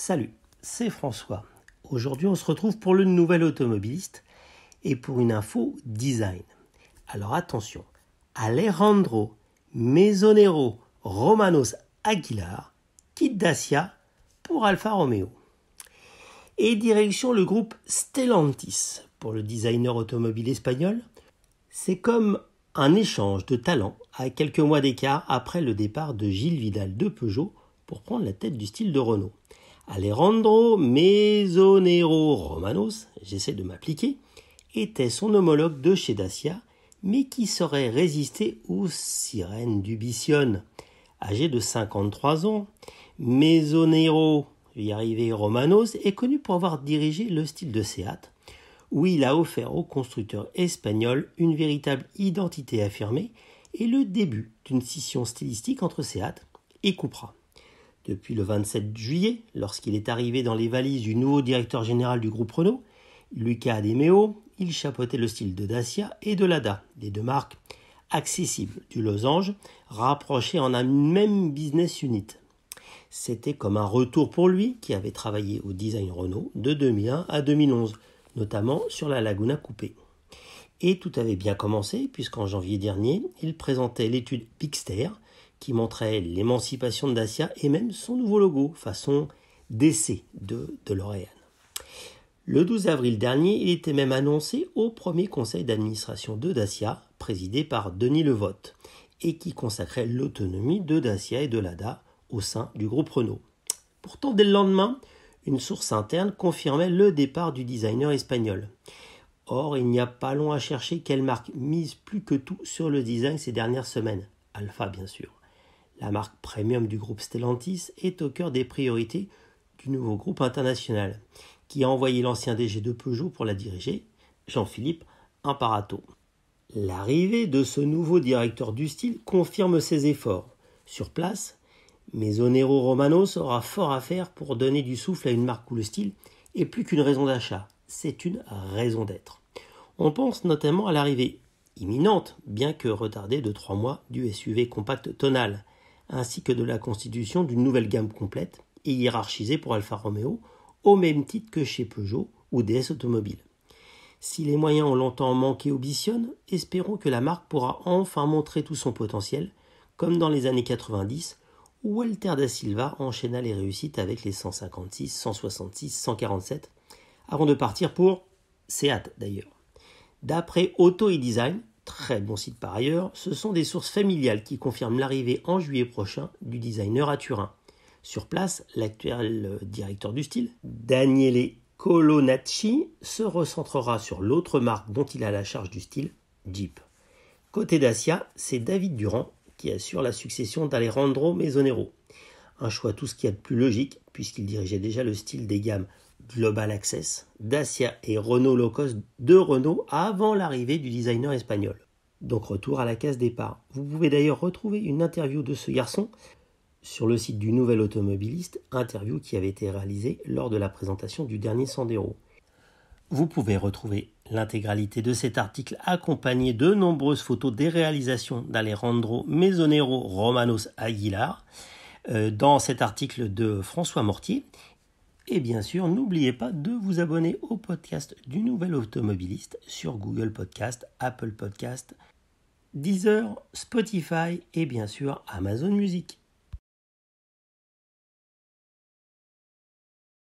Salut, c'est François. Aujourd'hui, on se retrouve pour le nouvel automobiliste et pour une info design. Alors attention, Alejandro Mesonero Romanos Aguilar quitte Dacia pour Alfa Romeo. Et direction le groupe Stellantis pour le designer automobile espagnol. C'est comme un échange de talents à quelques mois d'écart après le départ de Gilles Vidal de Peugeot pour prendre la tête du style de Renault. Alejandro Mesonero Romanos, j'essaie de m'appliquer, était son homologue de chez Dacia, mais qui saurait résister aux sirènes du Bicionne. Âgé de 53 ans, Mesonero Romanos est connu pour avoir dirigé le style de Seat, où il a offert aux constructeurs espagnols une véritable identité affirmée et le début d'une scission stylistique entre Seat et Cupra. Depuis le 27 juillet, lorsqu'il est arrivé dans les valises du nouveau directeur général du groupe Renault, Luca De Meo, il chapeautait le style de Dacia et de Lada, les deux marques accessibles du losange, rapprochées en un même business unit. C'était comme un retour pour lui qui avait travaillé au design Renault de 2001 à 2011, notamment sur la Laguna Coupé. Et tout avait bien commencé puisqu'en janvier dernier, il présentait l'étude Bigster qui montrait l'émancipation de Dacia et même son nouveau logo, façon DC de DeLorean. Le 12 avril dernier, il était même annoncé au premier conseil d'administration de Dacia, présidé par Denis Levotte, et qui consacrait l'autonomie de Dacia et de Lada au sein du groupe Renault. Pourtant, dès le lendemain, une source interne confirmait le départ du designer espagnol. Or, il n'y a pas long à chercher quelle marque mise plus que tout sur le design ces dernières semaines. Alfa, bien sûr. La marque premium du groupe Stellantis est au cœur des priorités du nouveau groupe international, qui a envoyé l'ancien DG de Peugeot pour la diriger, Jean-Philippe Imparato. L'arrivée de ce nouveau directeur du style confirme ses efforts. Sur place, Mesonero Romanos aura fort à faire pour donner du souffle à une marque où le style est plus qu'une raison d'achat, c'est une raison d'être. On pense notamment à l'arrivée imminente, bien que retardée de 3 mois, du SUV compact tonal, ainsi que de la constitution d'une nouvelle gamme complète et hiérarchisée pour Alfa Romeo, au même titre que chez Peugeot ou DS Automobile. Si les moyens ont longtemps manqué au Bicionne, espérons que la marque pourra enfin montrer tout son potentiel, comme dans les années 90, où Walter da Silva enchaîna les réussites avec les 156, 166, 147, avant de partir pour Seat d'ailleurs. D'après Auto et Design, très bon site par ailleurs, ce sont des sources familiales qui confirment l'arrivée en juillet prochain du designer à Turin. Sur place, l'actuel directeur du style, Daniele Colonnacci, se recentrera sur l'autre marque dont il a la charge du style, Jeep. Côté Dacia, c'est David Durand qui assure la succession d'Alejandro Mesonero. Un choix tout ce qu'il y a de plus logique, puisqu'il dirigeait déjà le style des gammes Global Access, Dacia et Renault Low Cost de Renault avant l'arrivée du designer espagnol. Donc retour à la case départ. Vous pouvez d'ailleurs retrouver une interview de ce garçon sur le site du Nouvel Automobiliste, interview qui avait été réalisée lors de la présentation du dernier Sandero. Vous pouvez retrouver l'intégralité de cet article accompagné de nombreuses photos des réalisations d'Alejandro Mesonero Romanos Aguilar dans cet article de François Mortier. Et bien sûr, n'oubliez pas de vous abonner au podcast du Nouvel Automobiliste sur Google Podcast, Apple Podcast, Deezer, Spotify et bien sûr Amazon Music.